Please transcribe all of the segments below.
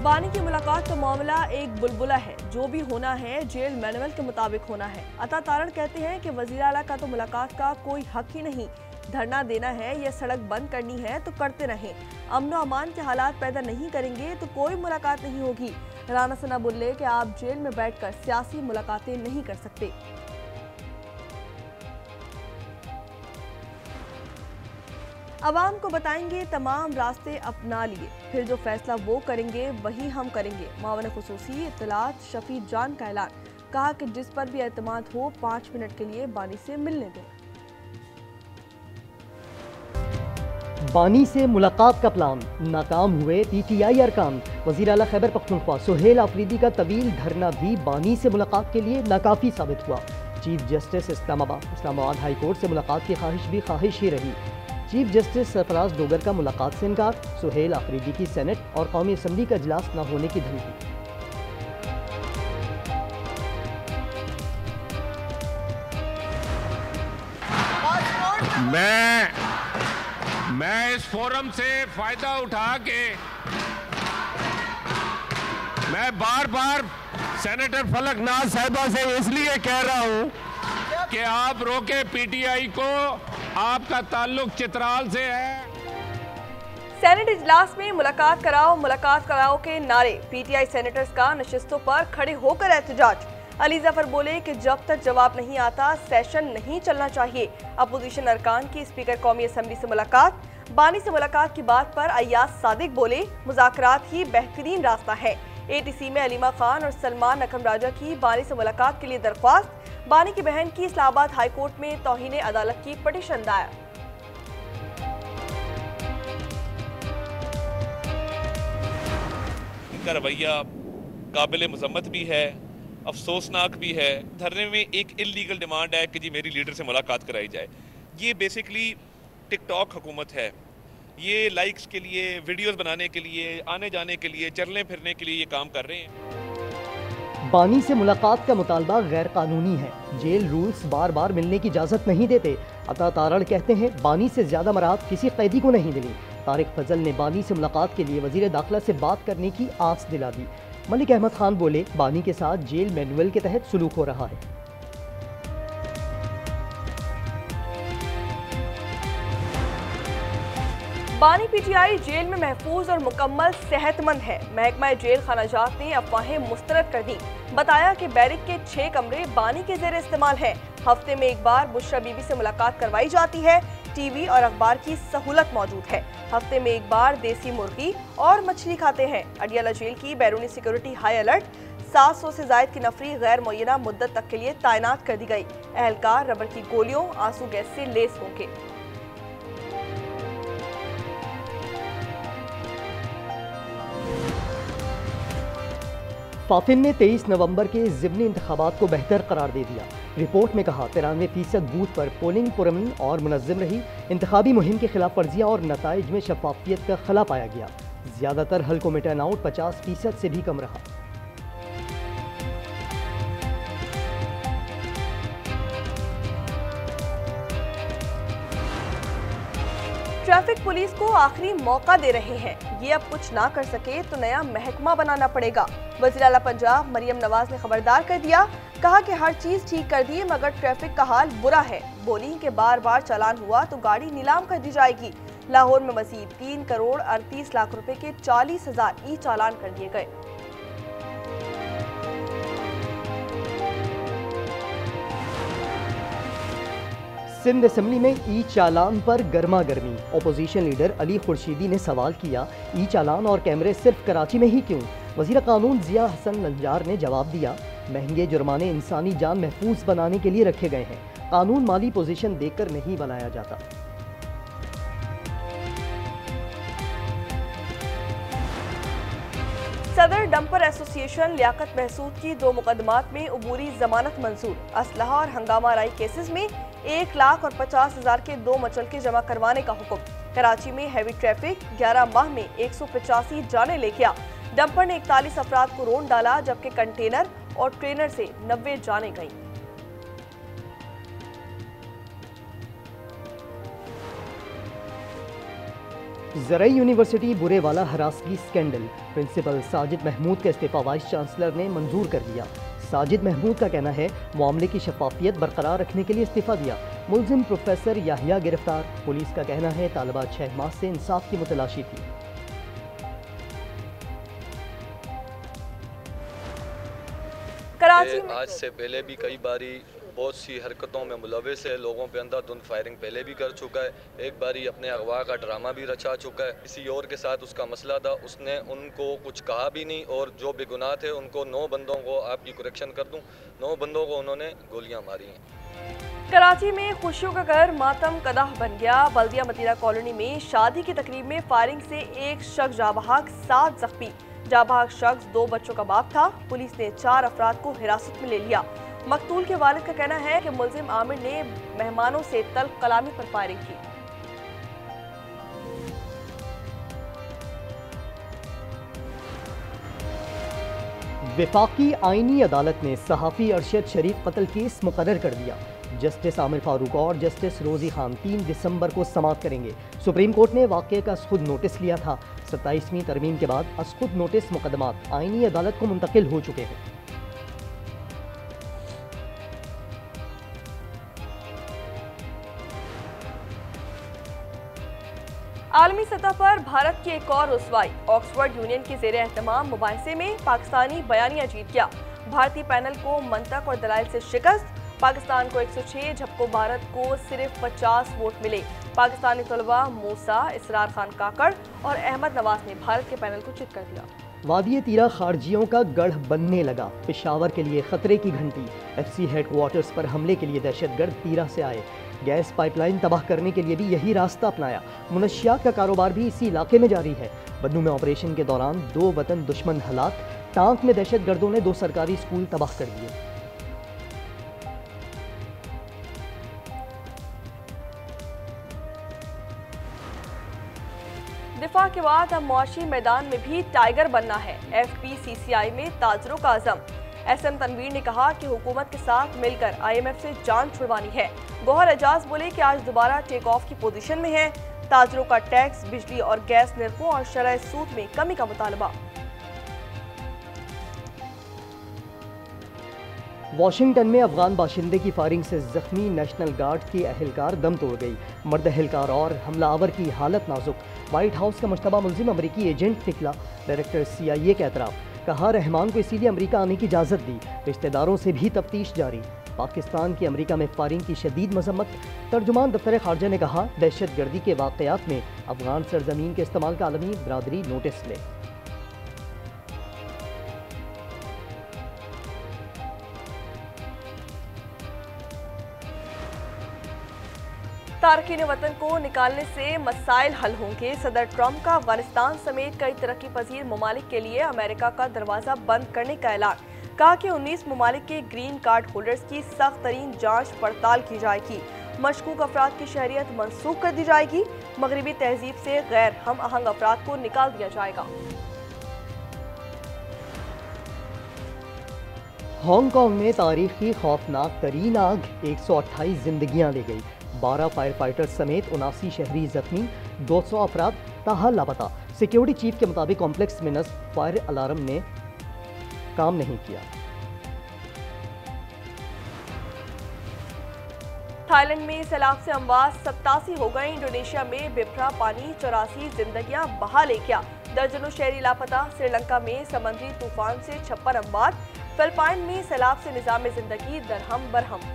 बानी की मुलाकात का मामला एक बुलबुला है। जो भी होना है जेल मैनुअल के मुताबिक होना है। अता तारण कहते हैं कि वजीर आला का तो मुलाकात का कोई हक ही नहीं। धरना देना है या सड़क बंद करनी है तो करते रहें। अमन और अमान के हालात पैदा नहीं करेंगे तो कोई मुलाकात नहीं होगी। राना सना बोले कि आप जेल में बैठकर सियासी मुलाकातें नहीं कर सकते। अवाम को बताएंगे तमाम रास्ते अपना लिए, फिर जो फैसला वो करेंगे वही हम करेंगे। मावन खुसूसी इत्तलात शफी जान का ऐलान। कहा कि जिस पर भी एतमाद हो 5 मिनट के लिए बानी से मिलने दें। बानी से मुलाकात का प्लान नाकाम हुए PTI अरकान। वज़ीर आला खैबर पख्तूनख्वा सुहेल आफरीदी का तवील धरना भी बानी से मुलाकात के लिए नाकाफी साबित हुआ। Chief justice Islamabad high court से मुलाकात की ख्वाहिश भी ख्वाहिश ही रही। चीफ जस्टिस सरफराज डोगर का मुलाकात से इनकार। सुहेल आफरीदी की सेनेट और कौमी असम्बली का इजलास न होने की धमकी। मैं इस फोरम से फायदा उठा के मैं बार बार सेनेटर फलक नाज साहिबा से इसलिए कह रहा हूं कि आप रोके PTI को। आपका ताल्लुक चित्राल से है। सेनेट इजलास में मुलाकात कराओ के नारे। PTI सेनेटर्स का नशिस्तों पर खड़े होकर एहतजाज। अली जफर बोले कि जब तक जवाब नहीं आता सेशन नहीं चलना चाहिए। अपोजिशन अरकान की स्पीकर कौमी असम्बली से मुलाकात। बानी से मुलाकात की बात पर अय्याज सादिक बोले मुज़ाकरात ही बेहतरीन रास्ता है। ATC में अलीमा खान और सलमान अकरम राजा की बानी से मुलाकात के लिए दरख्वास्त। बानी की बहन की इस्लामाबाद हाई कोर्ट में तौहीन अदालत की पिटीशन दायर। इनका रवैया काबिल मजम्मत भी है, अफसोसनाक भी है। धरने में एक इल्लीगल डिमांड है कि जी मेरी लीडर से मुलाकात कराई जाए। ये बेसिकली टिकटॉक हुकूमत है। ये लाइक्स के लिए, वीडियोस बनाने के लिए, आने जाने के लिए, चलने फिरने के लिए ये काम कर रहे हैं। बानी से मुलाकात का मुतालबा गैर कानूनी है। जेल रूल्स बार बार मिलने की इजाज़त नहीं देते। अता तारण कहते हैं बानी से ज़्यादा मराहत किसी कैदी को नहीं मिली। तारिक फजल ने बानी से मुलाकात के लिए वजीर दाखिला से बात करने की आस दिला दी। मलिक अहमद खान बोले बानी के साथ जेल मैनुअल के तहत सुलूक हो रहा है। बानी PTI जेल में महफूज और मुकम्मल सेहतमंद है। महकमा जेल खानाजात ने अफवाहें मुस्तरद कर दी। बताया कि बैरिक के 6 कमरे बानी के जेर इस्तेमाल हैं। हफ्ते में एक बार बुशरा बीबी से मुलाकात करवाई जाती है। TV और अखबार की सहूलत मौजूद है। हफ्ते में एक बार देसी मुर्गी और मछली खाते हैं। अडियाला जेल की बैरूनी सिक्योरिटी हाई अलर्ट। 700 से जायद की नफरी गैर मुय्यना मुद्दत तक के लिए तैनात कर दी गई। एहलकार रबर की गोलियों, आंसू गैस से लेस होंगे। फाफिन ने 23 नवंबर के ज़िमनी इंतखाबात को बेहतर करार दे दिया। रिपोर्ट में कहा 93% बूथ पर पोलिंग पुरअमन और मुनज़्ज़म रही। इंतखाबी मुहिम की खिलाफ वर्जियाँ और नताइज में शफाफियत का खला पाया गया। ज़्यादातर हल्कों में टर्नआउट 50% से भी कम रहा। ट्रैफिक पुलिस को आखिरी मौका दे रहे हैं। ये अब कुछ ना कर सके तो नया महकमा बनाना पड़ेगा। वज़ीर आला पंजाब मरियम नवाज ने खबरदार कर दिया। कहा कि हर चीज ठीक कर दी मगर ट्रैफिक का हाल बुरा है। बोली कि बार बार चालान हुआ तो गाड़ी नीलाम कर दी जाएगी। लाहौर में मजीद 3 करोड़ 38 लाख रुपए के 40,000 ई चालान कर दिए गए। सिंध असम्बली में ई चालान पर गर्मा गर्मी। ओपोजिशन लीडर अली खुर्शीदी ने सवाल किया ई चालान और कैमरे सिर्फ कराची में ही क्यों। वज़ीर कानून जिया हसन लंजार ने जवाब दिया महंगे जुर्माने इंसानी जान महफूज बनाने के लिए रखे गए हैं। कानून माली पोजीशन देखकर नहीं बनाया जाता। सदर डंपर एसोसिएशन लियाकत महसूद की 2 मुकदमात में अबूरी जमानत मंजूर। असलहा और हंगामा राई केसेस में 1,50,000 के 2 मचलके जमा करवाने का हुक्म। कराची में हैवी ट्रैफिक 11 माह में 185 जाने ले गया। डंपर ने 41 अफराद को रोन डाला जबकि कंटेनर और ट्रेनर से 90 जाने गईं। ज़रई यूनिवर्सिटी बुरेवाला हरासगी स्कैंडल, प्रिंसिपल साजिद महमूद का इस्तीफा वाइस चांसलर ने मंजूर कर लिया। साजिद महमूद का कहना है मामले की शफाफियत बरकरार रखने के लिए इस्तीफा दिया। मुलजिम प्रोफेसर याहिया गिरफ्तार, पुलिस का कहना है तालिबा 6 माह से इंसाफ की मुतलाशी थी। कराची में आज से पहले भी कई बारी बहुत सी हरकतों में मुलविस है, लोगों पे अंधाधुंध फायरिंग पहले भी कर चुका है, एक बारी अपने अगवा का ड्रामा भी रचा चुका है। किसी और के साथ उसका मसला था, उसने उनको कुछ कहा भी नहीं और जो बेगुनाह थे उनको 9 बंदों को, आपकी करेक्शन कर दूं, 9 बंदों को उन्होंने गोलियां मारी हैं। कराची में खुशियों का घर मातम कदाह बन गया। बल्दिया मदीना कॉलोनी में शादी की तकरीब में फायरिंग से एक शख्स जाबहाक, 7 जख्मी। जाबहाक शख्स 2 बच्चों का बाप था। पुलिस ने 4 अफराद को हिरासत में ले लिया। मकतूल के वालिद का कहना है कि मुलजिम आमिर ने मेहमानों से तल्ख कलामी पर फायरिंग की। वफाकी आईनी अदालत ने सहाफ़ी अरशद शरीफ कत्ल केस मुकर्रर कर दिया। जस्टिस आमिर फारूक और जस्टिस रोजी खान 3 दिसंबर को समाअत करेंगे। सुप्रीम कोर्ट ने वाक़े का खुद नोटिस लिया था। 27वीं तरमीम के बाद असखुद नोटिस मुकदमात आईनी अदालत को मुंतकिल हो चुके हैं। आलमी सतह पर भारत की एक और रुसवाई। ऑक्सफोर्ड यूनियन के ज़ेरे एहतमाम मुबाहिसे में पाकिस्तानी बयानिया जीत गया। भारतीय पैनल को मंतक और दलाइल से शिकस्त। पाकिस्तान को 106 जबकि भारत को सिर्फ 50 वोट मिले। पाकिस्तानी तलबा मूसा, इसरार खान काकड़ और अहमद नवाज ने भारत के पैनल को चित कर दिया। वादी तीरा खारजियों का गढ़ बनने लगा। पेशावर के लिए खतरे की घंटी। FC हेडक्वार्टर्स पर हमले के लिए दहशतगर्द तीरा से आए। गैस पाइपलाइन तबाह करने के लिए भी यही रास्ता अपनाया। मुनशियात का कारोबार भी इसी इलाके में जारी है। बन्नू में ऑपरेशन के दौरान 2 वतन दुश्मन हलाक। टांक में दहशतगर्दों ने 2 सरकारी स्कूल तबाह कर दिए। दिफा के बाद अब मुआशी मैदान में भी टाइगर बनना है। FPCCI में ताजरों का अज़म। SM तनवीर ने कहा कि हुकूमत के साथ मिलकर IMF से जान छुड़वानी है। गौहर एजाज बोले कि आज दोबारा टेक ऑफ की पोजीशन में है। ताजरों का टैक्स, बिजली और गैस निर्खों और शरह सूद में कमी का मुतालबा। वाशिंगटन में अफगान बाशिंदे की फायरिंग से जख्मी नेशनल गार्ड की अहलकार दम तोड़ गई। मर्द अहलकार और हमलावर की हालत नाजुक। व्हाइट हाउस का मुश्तबा मुलजिम अमरीकी एजेंट निकला। डायरेक्टर CIA का एतराफ़। कहा रहमान को इसीलिए अमरीका आने की इजाज़त दी। रिश्तेदारों से भी तफ्तीश जारी। पाकिस्तान की अमरीका में फायरिंग की शदीद मजम्मत। तर्जुमान दफ्तर खारजा ने कहा दहशत गर्दी के वाक़यात में अफगान सरजमीन के इस्तेमाल का आलमी बरादरी नोटिस ले। तारकीन वतन को निकालने से मसाइल हल होंगे। सदर ट्रंप का अफगानिस्तान समेत कई तरक्की पजीर ममालिक के लिए अमेरिका का दरवाज़ा बंद करने का ऐलान। कहा कि 19 ममालिक के ग्रीन कार्ड होल्डर्स की सख्त तरीन जाँच पड़ताल की जाएगी। मशकूक अफराद की शहरियत मनसूख कर दी जाएगी। मगरबी तहजीब से गैर हम आहंग अफराद को निकाल दिया जाएगा। हांगकांग में तारीखी खौफनाक तरीन आग 128 जिंदगियां ले गई। 12 फायर फाइटर्स समेत 79 शहरी जख्मी। 200 अफराद ताहाल लापता। सिक्योरिटी चीफ के मुताबिक कॉम्प्लेक्स में नस्ब फायर अलार्म ने काम नहीं किया। थाईलैंड में सैलाब से अमवात 87 हो गए। इंडोनेशिया में बिफरा पानी 84 जिंदगियां बहा ले गया। दर्जनों शहरी लापता। श्रीलंका में समुद्री तूफान से 56 अमवात। फिलिपाइन में सैलाब से निजाम जिंदगी दरहम बरहम।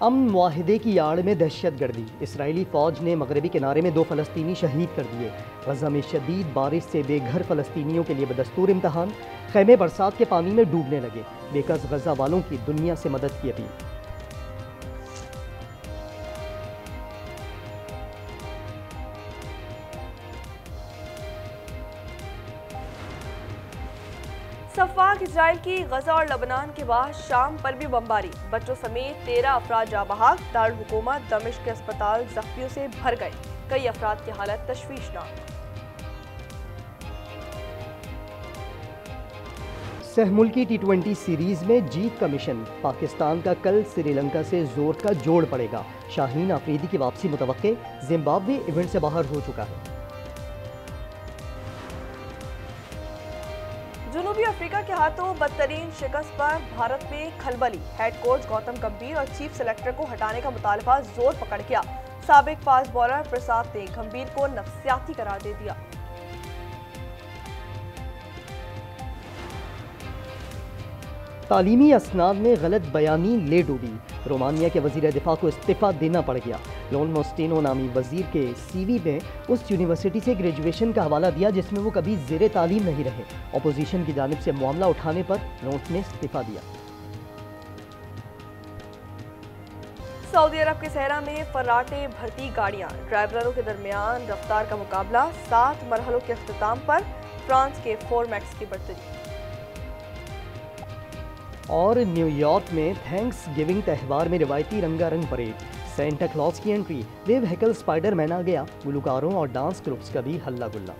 अमन मुआहिदे की आड़ में दहशत गर्दी। इसराइली फौज ने मगरबी किनारे में 2 फ़लस्तीनी शहीद कर दिए। गजा में शदीद बारिश से बेघर फ़लस्तीनियों के लिए बदस्तूर इम्तहान। खैमे बरसात के पानी में डूबने लगे। बेकस गजा वालों की दुनिया से मदद की अपील। सफाक इजराइल की गजा और लबनान के बाद शाम पर भी बमबारी। बच्चों समेत 13 अफराद जाबहाक। दारुल हुकूमत दमिश्क के अस्पताल जख्मियों से भर गए। कई अफराद की हालत तशवीशनाक। सहमुल्की T20 सीरीज में जीत का मिशन। पाकिस्तान का कल श्रीलंका से जोर का जोड़ पड़ेगा। शाहीन आफरीदी की वापसी मुतवक्के। जिम्बाब्वे इवेंट से बाहर हो चुका है। जनूबी अफ्रीका के हाथों बदतरीन शिकस्त पर भारत में खलबली। हेड कोच गौतम गंभीर और चीफ सेलेक्टर को हटाने का मुतालबा जोर पकड़ गया। साबिक फास्ट बॉलर प्रसाद ने गंभीर को नफसियाती करार दे दिया। तालीमी असनाद में गलत बयानी ले डूबी। रोमानिया के वजीर दिफा को इस्तीफा देना पड़ गया। लोन मोस्टेनो नामी वजीर के CV में उस यूनिवर्सिटी से ग्रेजुएशन का हवाला दिया जिसमें वो कभी ज़ेरे तालीम नहीं रहे। अपोजिशन की जानिब से मामला उठाने पर लोन ने इस्तीफा दिया। सऊदी अरब के सहरा में फर्राटे भरती गाड़ियां। ड्राइवरों के दरमियान रफ्तार का मुकाबला। 7 मरहलों के अख्तिताम पर फ्रांस के 4 मैक्स की बढ़तरी। और न्यूयॉर्क में थैंक्स गिविंग त्यौहार में रिवायती रंगारंग परेड। सेंटा क्लॉज की एंट्री। वेव हैकल स्पाइडरमैन आ गया। गुलकारों और डांस ग्रुप्स का भी हल्ला गुल्ला।